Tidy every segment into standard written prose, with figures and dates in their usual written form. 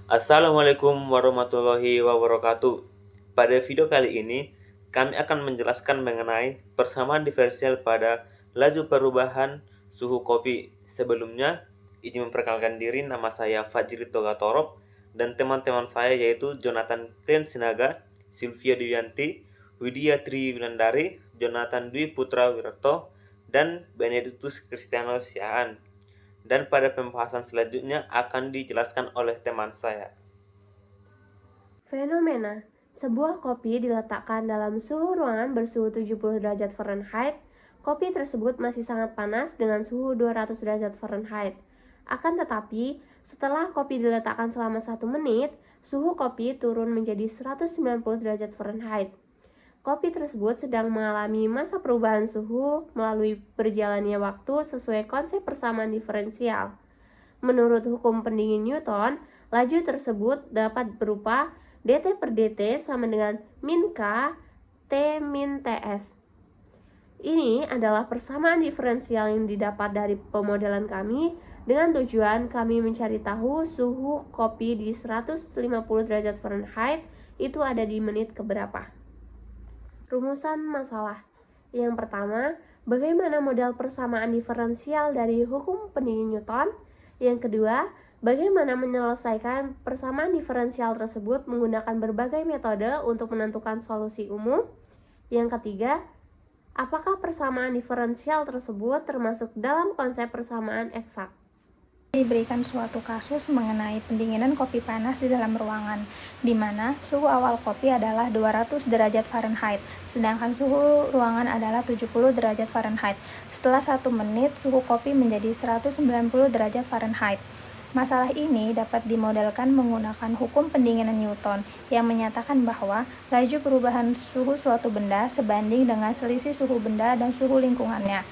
Assalamualaikum warahmatullahi wabarakatuh. Pada video kali ini, kami akan menjelaskan mengenai persamaan diferensial pada laju perubahan suhu kopi. Sebelumnya, izin memperkenalkan diri, nama saya Fajri Togatorop, dan teman-teman saya yaitu Jonathan Plen Sinaga, Sylvia Dwiyanti, Widya Tri Winandari, Jonathan Dwi Putra Wirto, dan Benedictus Kristianus Siaan. Dan pada pembahasan selanjutnya akan dijelaskan oleh teman saya. Fenomena. Sebuah kopi diletakkan dalam suhu ruangan bersuhu 70 derajat Fahrenheit. Kopi tersebut masih sangat panas dengan suhu 200 derajat Fahrenheit. Akan tetapi, setelah kopi diletakkan selama 1 menit, suhu kopi turun menjadi 190 derajat Fahrenheit. Kopi tersebut sedang mengalami masa perubahan suhu melalui berjalannya waktu sesuai konsep persamaan diferensial. Menurut hukum pendingin Newton, laju tersebut dapat berupa dt per dt sama dengan min K T min Ts. Ini adalah persamaan diferensial yang didapat dari pemodelan kami dengan tujuan kami mencari tahu suhu kopi di 150 derajat Fahrenheit itu ada di menit keberapa. Rumusan masalah. Yang pertama, bagaimana model persamaan diferensial dari hukum pendingin Newton? Yang kedua, bagaimana menyelesaikan persamaan diferensial tersebut menggunakan berbagai metode untuk menentukan solusi umum? Yang ketiga, apakah persamaan diferensial tersebut termasuk dalam konsep persamaan eksak? Diberikan suatu kasus mengenai pendinginan kopi panas di dalam ruangan, di mana suhu awal kopi adalah 200 derajat Fahrenheit, sedangkan suhu ruangan adalah 70 derajat Fahrenheit. Setelah 1 menit, suhu kopi menjadi 190 derajat Fahrenheit. Masalah ini dapat dimodelkan menggunakan hukum pendinginan Newton yang menyatakan bahwa laju perubahan suhu suatu benda sebanding dengan selisih suhu benda dan suhu lingkungannya.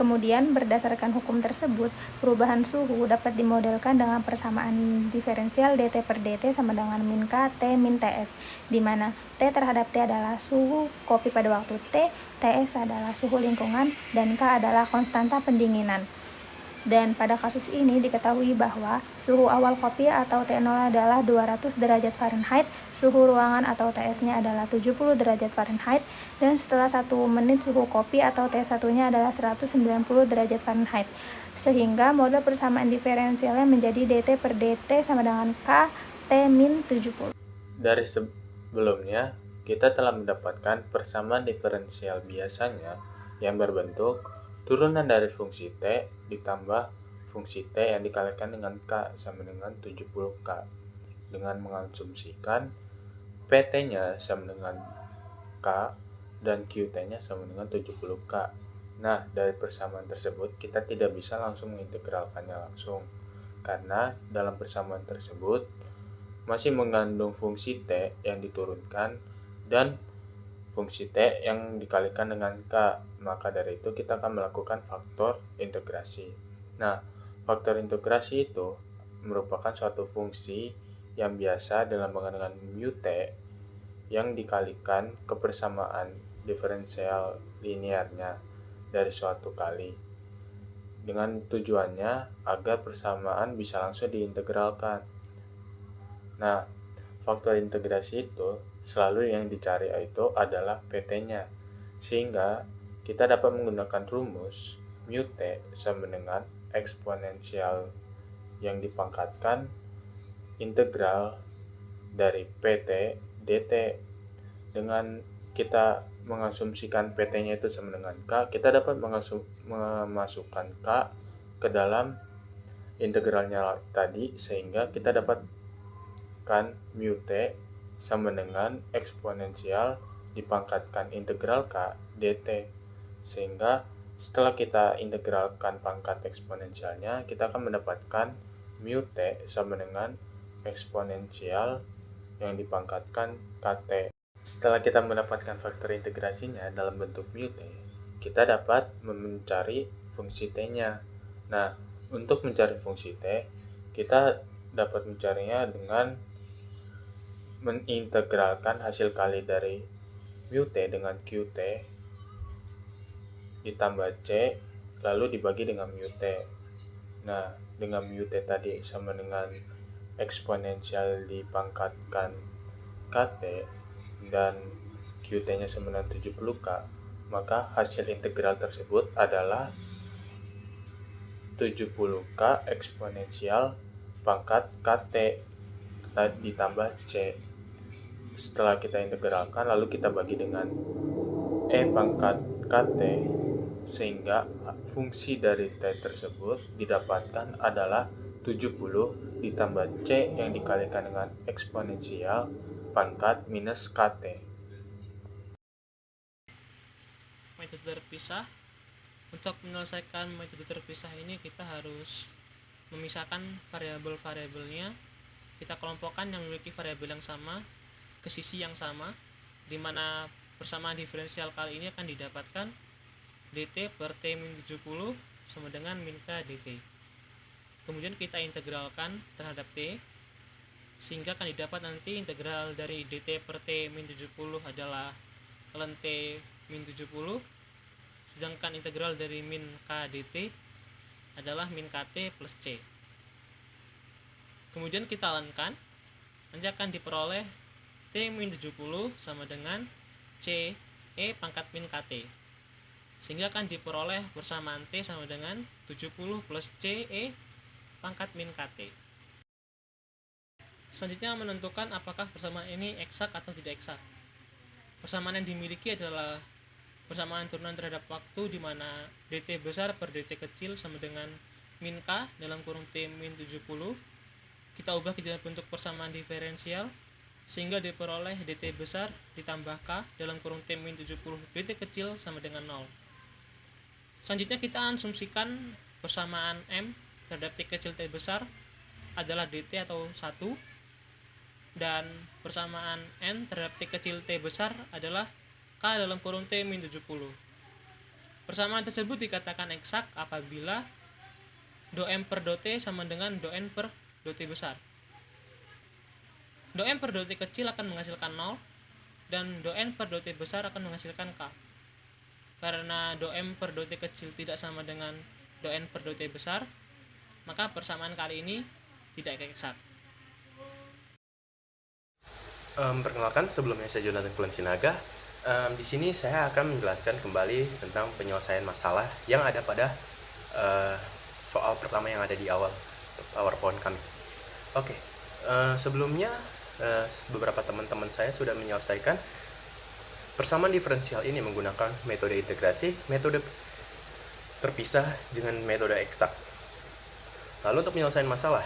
Kemudian, berdasarkan hukum tersebut, perubahan suhu dapat dimodelkan dengan persamaan diferensial dt per dt sama dengan min K T min Ts, di mana T terhadap T adalah suhu kopi pada waktu T, Ts adalah suhu lingkungan, dan K adalah konstanta pendinginan. Dan pada kasus ini diketahui bahwa suhu awal kopi atau T0 adalah 200 derajat Fahrenheit, suhu ruangan atau Ts-nya adalah 70 derajat Fahrenheit, dan setelah 1 menit suhu kopi atau T1-nya adalah 190 derajat Fahrenheit. Sehingga model persamaan diferensialnya menjadi dt per dt sama dengan K T min 70. Dari sebelumnya, kita telah mendapatkan persamaan diferensial biasanya yang berbentuk turunan dari fungsi T ditambah fungsi T yang dikalikan dengan K sama dengan 70K dengan mengasumsikan PT-nya sama dengan K dan QT-nya sama dengan 70K. Nah, dari persamaan tersebut kita tidak bisa langsung mengintegralkannya langsung karena dalam persamaan tersebut masih mengandung fungsi T yang diturunkan dan fungsi T yang dikalikan dengan K. Maka dari itu kita akan melakukan faktor integrasi. Nah, faktor integrasi itu merupakan suatu fungsi yang biasa dalam dengan mu T yang dikalikan kebersamaan diferensial linearnya dari suatu kali. Dengan tujuannya agar persamaan bisa langsung diintegralkan. Nah, faktor integrasi itu selalu yang dicari itu adalah PT-nya. Sehingga kita dapat menggunakan rumus mu T sama dengan eksponensial yang dipangkatkan integral dari PT dt. Dengan kita mengasumsikan PT-nya itu sama dengan K, kita dapat memasukkan K ke dalam integralnya tadi sehingga kita dapat kan mu T sama dengan eksponensial dipangkatkan integral K dt. Sehingga setelah kita integralkan pangkat eksponensialnya, kita akan mendapatkan mu T sama dengan eksponensial yang dipangkatkan Kt. Setelah kita mendapatkan faktor integrasinya dalam bentuk mu T, kita dapat mencari fungsi T-nya. Nah, untuk mencari fungsi T, kita dapat mencarinya dengan mengintegralkan hasil kali dari mu T dengan Qt ditambah C lalu dibagi dengan mu T. Nah, dengan mu T tadi sama dengan eksponensial dipangkatkan KT dan QT-nya sama dengan 70K, maka hasil integral tersebut adalah 70K eksponensial pangkat KT ditambah C. Setelah kita integralkan, lalu kita bagi dengan E pangkat KT, sehingga fungsi dari T tersebut didapatkan adalah 70 ditambah C yang dikalikan dengan eksponensial pangkat minus KT. Metode terpisah. Untuk menyelesaikan metode terpisah ini kita harus memisahkan variabel-variabelnya. Kita kelompokkan yang memiliki variabel yang sama ke sisi yang sama, di mana persamaan diferensial kali ini akan didapatkan dt per t min 70 sama dengan min k dt. Kemudian kita integralkan terhadap t, sehingga akan didapat nanti integral dari dt per t min 70 adalah ln t min 70, sedangkan integral dari min k dt adalah min kt plus c. Kemudian kita lnkan, nanti akan diperoleh t min 70 sama dengan c e pangkat min kt, sehingga akan diperoleh persamaan t sama dengan 70 plus c e pangkat min kt. Selanjutnya menentukan apakah persamaan ini eksak atau tidak eksak. Persamaan yang dimiliki adalah persamaan turunan terhadap waktu, di mana dt besar per dt kecil sama dengan min k dalam kurung t min 70. Kita ubah ke dalam bentuk persamaan diferensial, sehingga diperoleh dt besar ditambah k dalam kurung t min 70 dt kecil sama dengan 0. Selanjutnya kita asumsikan persamaan m terhadap t kecil t besar adalah dt atau 1, dan persamaan n terhadap t kecil t besar adalah k dalam kurung t min 70. Persamaan tersebut dikatakan eksak apabila do m per do t sama dengan do n per do t besar. Do m per do t kecil akan menghasilkan 0, dan do n per do t besar akan menghasilkan k. Karena do m per do t kecil tidak sama dengan do n per do t besar, maka persamaan kali ini tidak eksak. Perkenalkan, sebelumnya saya Jonathan Kulan Sinaga. Di sini saya akan menjelaskan kembali tentang penyelesaian masalah yang ada pada soal pertama yang ada di awal PowerPoint kami. Oke, sebelumnya beberapa teman-teman saya sudah menyelesaikan persamaan diferensial ini menggunakan metode integrasi, metode terpisah dengan metode eksak. Lalu untuk penyelesaian masalah,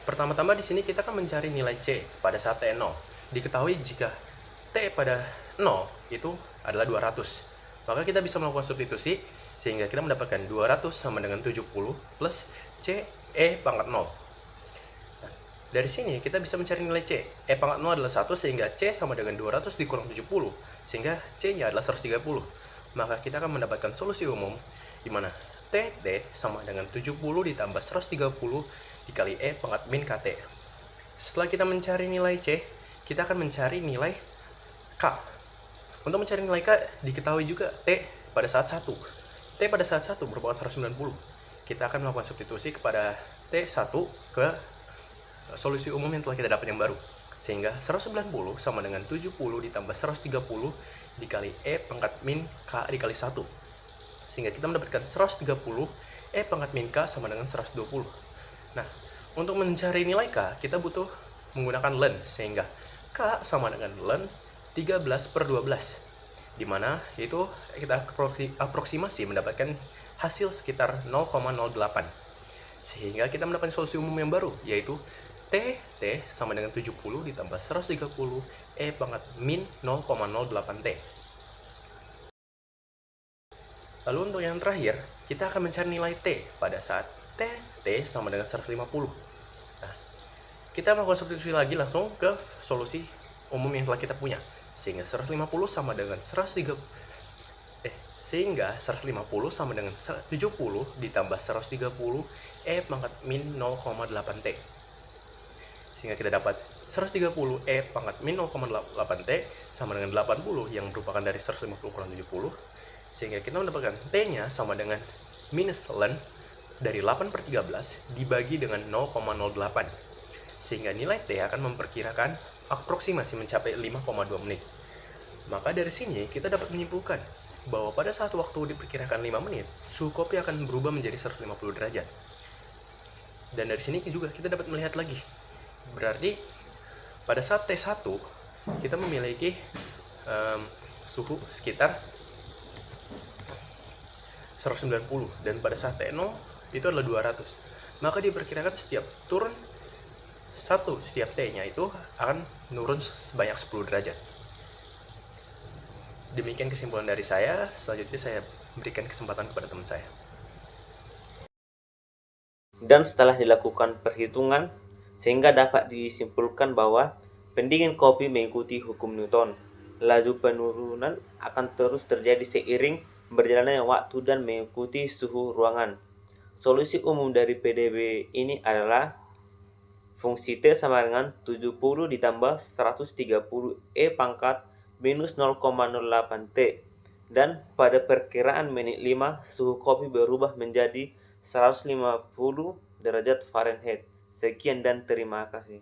pertama-tama di sini kita akan mencari nilai C pada saat T 0. Diketahui jika T pada 0 itu adalah 200. Maka kita bisa melakukan substitusi, sehingga kita mendapatkan 200 sama dengan 70 plus C E pangkat 0. Nah, dari sini kita bisa mencari nilai C. E pangkat 0 adalah 1, sehingga C sama dengan 200 dikurang 70, sehingga C-nya adalah 130. Maka kita akan mendapatkan solusi umum, di mana T sama dengan 70 ditambah 130 dikali E pangkat min KT. Setelah kita mencari nilai C, kita akan mencari nilai K. Untuk mencari nilai K, diketahui juga T pada saat 1. T pada saat 1 merupakan 190. Kita akan melakukan substitusi kepada T1 ke solusi umum yang telah kita dapat yang baru. Sehingga 190 sama dengan 70 ditambah 130 dikali E pangkat min K dikali 1. Sehingga kita mendapatkan 130 E pangkat min K sama dengan 120. Nah, untuk mencari nilai K, kita butuh menggunakan ln, sehingga K sama dengan ln 13 per 12, dimana itu kita aproksimasi mendapatkan hasil sekitar 0,08, sehingga kita mendapatkan solusi umum yang baru, yaitu T sama dengan 70 ditambah 130 E pangkat min 0,08 T. Lalu untuk yang terakhir, kita akan mencari nilai T pada saat T sama dengan 150. Nah, kita melakukan substitusi lagi langsung ke solusi umum yang telah kita punya, sehingga 150 sama dengan 150 sama dengan 70 ditambah 130 E pangkat min 0,8 T. Sehingga kita dapat 130 E pangkat min 0,8 T sama dengan 80 yang merupakan dari 150 kurang 70. Sehingga kita mendapatkan T-nya sama dengan minus ln dari 8 per 13 dibagi dengan 0,08. sehingga nilai T akan memperkirakan aproksimasi mencapai 5,2 menit. Maka dari sini kita dapat menyimpulkan bahwa pada saat waktu diperkirakan 5 menit, suhu kopi akan berubah menjadi 150 derajat. Dan dari sini juga kita dapat melihat lagi, berarti pada saat T1 kita memiliki suhu sekitar 190, dan pada saat T0 itu adalah 200. Maka diperkirakan setiap turun setiap T-nya itu akan menurun sebanyak 10 derajat. Demikian kesimpulan dari saya. Selanjutnya saya berikan kesempatan kepada teman saya. Dan setelah dilakukan perhitungan, sehingga dapat disimpulkan bahwa pendingin kopi mengikuti hukum Newton. Laju penurunan akan terus terjadi seiring berjalannya waktu dan mengikuti suhu ruangan. Solusi umum dari PDB ini adalah fungsi T sama dengan 70 ditambah 130 E pangkat minus 0,08 T. Dan pada perkiraan menit 5, suhu kopi berubah menjadi 150 derajat Fahrenheit. Sekian dan terima kasih.